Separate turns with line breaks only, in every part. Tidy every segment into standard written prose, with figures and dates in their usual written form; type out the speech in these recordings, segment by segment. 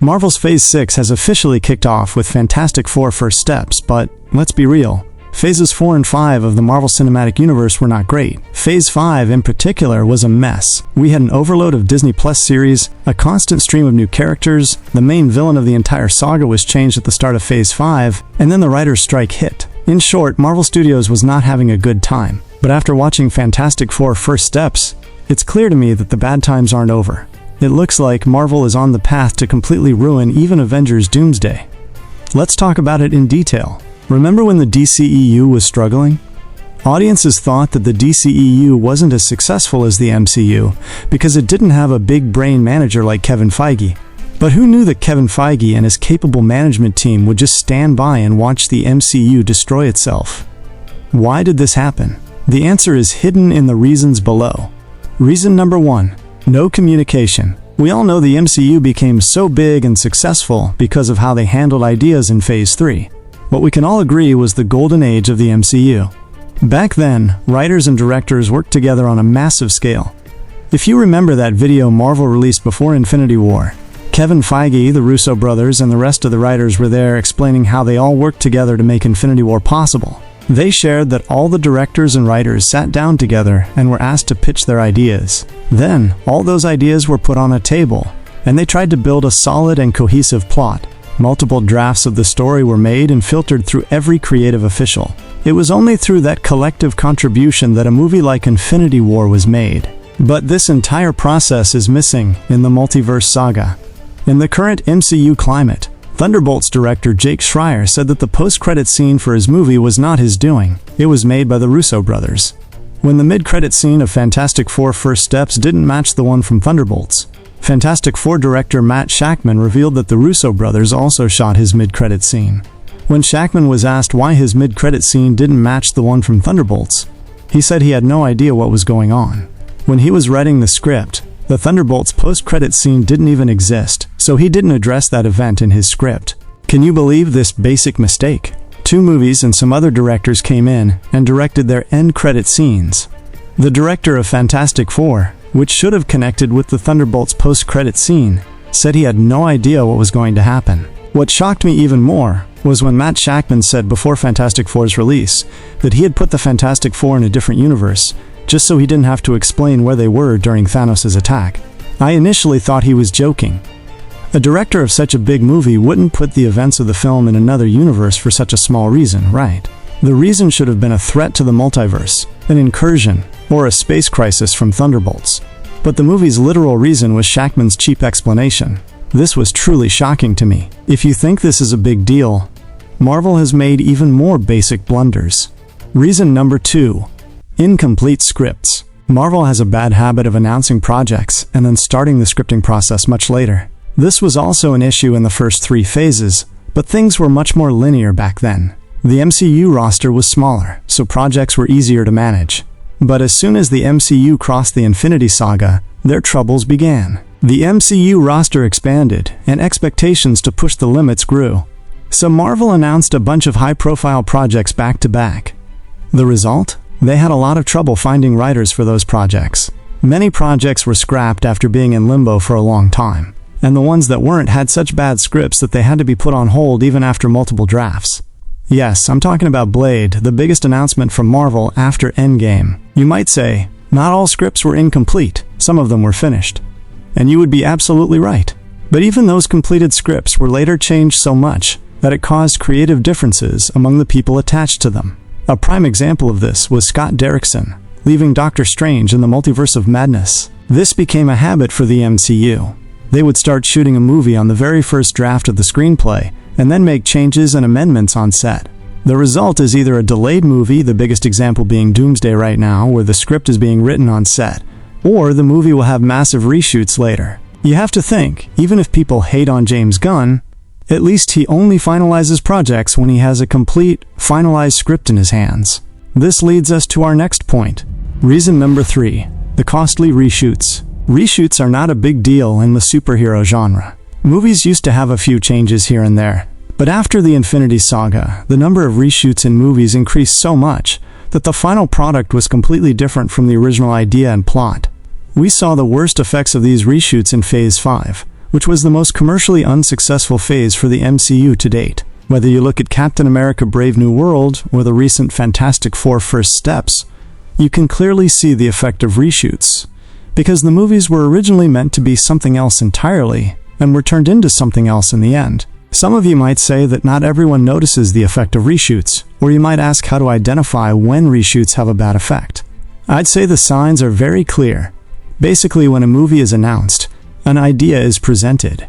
Marvel's Phase 6 has officially kicked off with Fantastic Four First Steps, but let's be real. Phases 4 and 5 of the Marvel Cinematic Universe were not great. Phase 5 in particular was a mess. We had an overload of Disney Plus series, a constant stream of new characters, the main villain of the entire saga was changed at the start of Phase 5, and then the writer's strike hit. In short, Marvel Studios was not having a good time. But after watching Fantastic Four First Steps, it's clear to me that the bad times aren't over. It looks like Marvel is on the path to completely ruin even Avengers Doomsday. Let's talk about it in detail. Remember when the DCEU was struggling? Audiences thought that the DCEU wasn't as successful as the MCU because it didn't have a big brain manager like Kevin Feige. But who knew that Kevin Feige and his capable management team would just stand by and watch the MCU destroy itself? Why did this happen? The answer is hidden in the reasons below. Reason number 1. No communication. We all know the MCU became so big and successful because of how they handled ideas in Phase 3. What we can all agree was the golden age of the MCU. Back then, writers and directors worked together on a massive scale. If you remember that video Marvel released before Infinity War, Kevin Feige, the Russo brothers, and the rest of the writers were there explaining how they all worked together to make Infinity War possible. They shared that all the directors and writers sat down together and were asked to pitch their ideas. Then, all those ideas were put on a table, and they tried to build a solid and cohesive plot. Multiple drafts of the story were made and filtered through every creative official. It was only through that collective contribution that a movie like Infinity War was made. But this entire process is missing in the multiverse saga. In the current MCU climate, Thunderbolts director Jake Schreier said that the post-credit scene for his movie was not his doing. It was made by the Russo brothers. When the mid-credit scene of Fantastic Four First Steps didn't match the one from Thunderbolts, Fantastic Four director Matt Shakman revealed that the Russo brothers also shot his mid-credit scene. When Shakman was asked why his mid-credit scene didn't match the one from Thunderbolts, he said he had no idea what was going on. When he was writing the script, the Thunderbolts post-credit scene didn't even exist, so he didn't address that event in his script. Can you believe this basic mistake? 2 movies and some other directors came in and directed their end credit scenes. The director of Fantastic Four, which should have connected with the Thunderbolts post-credit scene, said he had no idea what was going to happen. What shocked me even more was when Matt Shakman said before Fantastic Four's release that he had put the Fantastic Four in a different universe, just so he didn't have to explain where they were during Thanos' attack. I initially thought he was joking. A director of such a big movie wouldn't put the events of the film in another universe for such a small reason, right? The reason should have been a threat to the multiverse, an incursion, or a space crisis from Thunderbolts. But the movie's literal reason was Shakman's cheap explanation. This was truly shocking to me. If you think this is a big deal, Marvel has made even more basic blunders. Reason number 2. Incomplete scripts. Marvel has a bad habit of announcing projects and then starting the scripting process much later. This was also an issue in the first 3 phases, but things were much more linear back then. The MCU roster was smaller, so projects were easier to manage. But as soon as the MCU crossed the Infinity Saga, their troubles began. The MCU roster expanded, and expectations to push the limits grew. So Marvel announced a bunch of high-profile projects back to back. The result? They had a lot of trouble finding writers for those projects. Many projects were scrapped after being in limbo for a long time, and the ones that weren't had such bad scripts that they had to be put on hold even after multiple drafts. Yes, I'm talking about Blade, the biggest announcement from Marvel after Endgame. You might say, not all scripts were incomplete, some of them were finished. And you would be absolutely right. But even those completed scripts were later changed so much that it caused creative differences among the people attached to them. A prime example of this was Scott Derrickson, leaving Doctor Strange in the Multiverse of Madness. This became a habit for the MCU. They would start shooting a movie on the very first draft of the screenplay, and then make changes and amendments on set. The result is either a delayed movie, the biggest example being Doomsday right now, where the script is being written on set, or the movie will have massive reshoots later. You have to think, even if people hate on James Gunn, at least he only finalizes projects when he has a complete, finalized script in his hands. This leads us to our next point. Reason number 3. The costly reshoots. Reshoots are not a big deal in the superhero genre. Movies used to have a few changes here and there, but after the Infinity Saga, the number of reshoots in movies increased so much that the final product was completely different from the original idea and plot. We saw the worst effects of these reshoots in Phase 5, which was the most commercially unsuccessful phase for the MCU to date. Whether you look at Captain America: Brave New World or the recent Fantastic Four: First Steps, you can clearly see the effect of reshoots, because the movies were originally meant to be something else entirely, and were turned into something else in the end. Some of you might say that not everyone notices the effect of reshoots, or you might ask how to identify when reshoots have a bad effect. I'd say the signs are very clear. Basically, when a movie is announced, an idea is presented.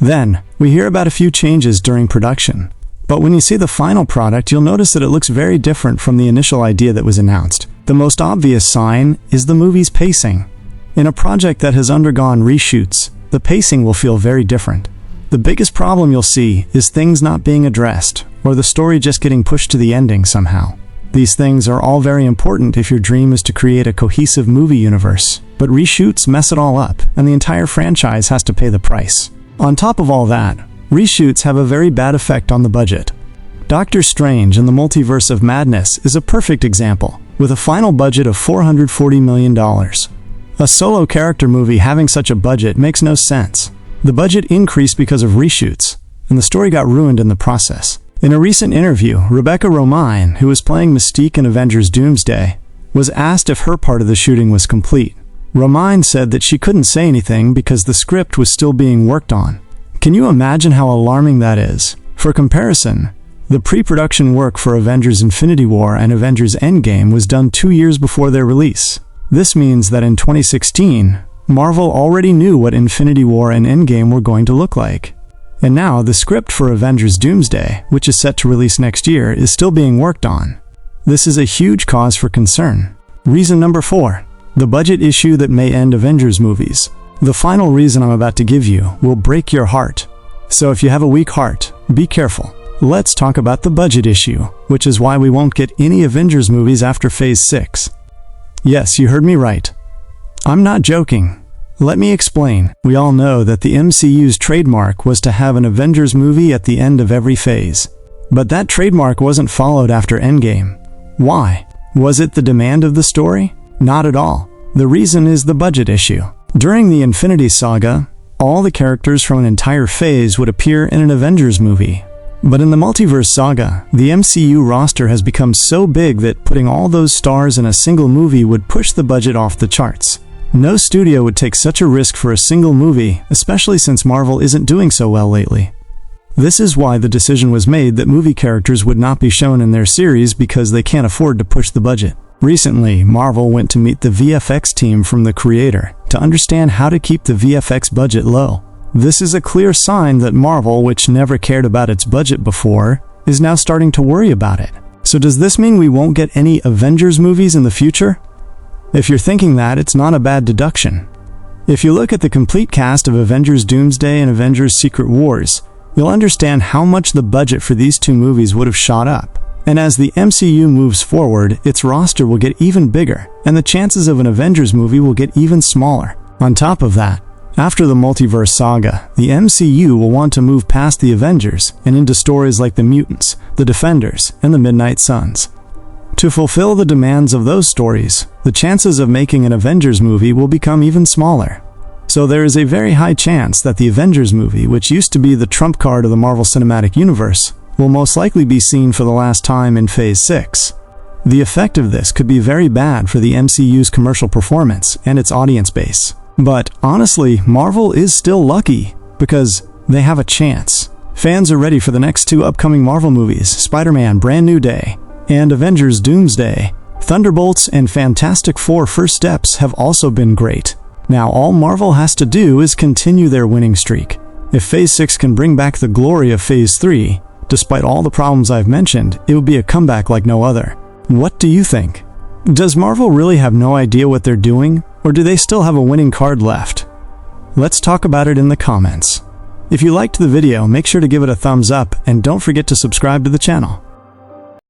Then, we hear about a few changes during production. But when you see the final product, you'll notice that it looks very different from the initial idea that was announced. The most obvious sign is the movie's pacing. In a project that has undergone reshoots, the pacing will feel very different. The biggest problem you'll see is things not being addressed, or the story just getting pushed to the ending somehow. These things are all very important if your dream is to create a cohesive movie universe, but reshoots mess it all up, and the entire franchise has to pay the price. On top of all that, reshoots have a very bad effect on the budget. Doctor Strange and the Multiverse of Madness is a perfect example, with a final budget of $440 million. A solo character movie having such a budget makes no sense. The budget increased because of reshoots, and the story got ruined in the process. In a recent interview, Rebecca Romijn, who was playing Mystique in Avengers Doomsday, was asked if her part of the shooting was complete. Romijn said that she couldn't say anything because the script was still being worked on. Can you imagine how alarming that is? For comparison, the pre-production work for Avengers Infinity War and Avengers Endgame was done 2 years before their release. This means that in 2016, Marvel already knew what Infinity War and Endgame were going to look like. And now the script for Avengers Doomsday, which is set to release next year, is still being worked on. This is a huge cause for concern. Reason number 4. The budget issue that may end Avengers movies. The final reason I'm about to give you will break your heart. So if you have a weak heart, be careful. Let's talk about the budget issue, which is why we won't get any Avengers movies after Phase 6. Yes, you heard me right. I'm not joking. Let me explain. We all know that the MCU's trademark was to have an Avengers movie at the end of every phase. But that trademark wasn't followed after Endgame. Why? Was it the demand of the story? Not at all. The reason is the budget issue. During the Infinity Saga, all the characters from an entire phase would appear in an Avengers movie. But in the Multiverse Saga, the MCU roster has become so big that putting all those stars in a single movie would push the budget off the charts. No studio would take such a risk for a single movie, especially since Marvel isn't doing so well lately. This is why the decision was made that movie characters would not be shown in their series because they can't afford to push the budget. Recently, Marvel went to meet the VFX team from the creator to understand how to keep the VFX budget low. This is a clear sign that Marvel, which never cared about its budget before, is now starting to worry about it. So does this mean we won't get any Avengers movies in the future? If you're thinking that, it's not a bad deduction. If you look at the complete cast of Avengers Doomsday and Avengers Secret Wars, you'll understand how much the budget for these two movies would have shot up. And as the MCU moves forward, its roster will get even bigger, and the chances of an Avengers movie will get even smaller. On top of that, after the Multiverse Saga, the MCU will want to move past the Avengers and into stories like the Mutants, the Defenders, and the Midnight Suns. To fulfill the demands of those stories, the chances of making an Avengers movie will become even smaller. So there is a very high chance that the Avengers movie, which used to be the trump card of the Marvel Cinematic Universe, will most likely be seen for the last time in Phase 6. The effect of this could be very bad for the MCU's commercial performance and its audience base. But honestly, Marvel is still lucky, because they have a chance. Fans are ready for the next 2 upcoming Marvel movies, Spider-Man: Brand New Day and Avengers Doomsday. Thunderbolts and Fantastic Four: First Steps have also been great. Now all Marvel has to do is continue their winning streak. If Phase 6 can bring back the glory of Phase 3, despite all the problems I've mentioned, it would be a comeback like no other. What do you think? Does Marvel really have no idea what they're doing, or do they still have a winning card left? Let's talk about it in the comments. If you liked the video, make sure to give it a thumbs up and don't forget to subscribe to the channel.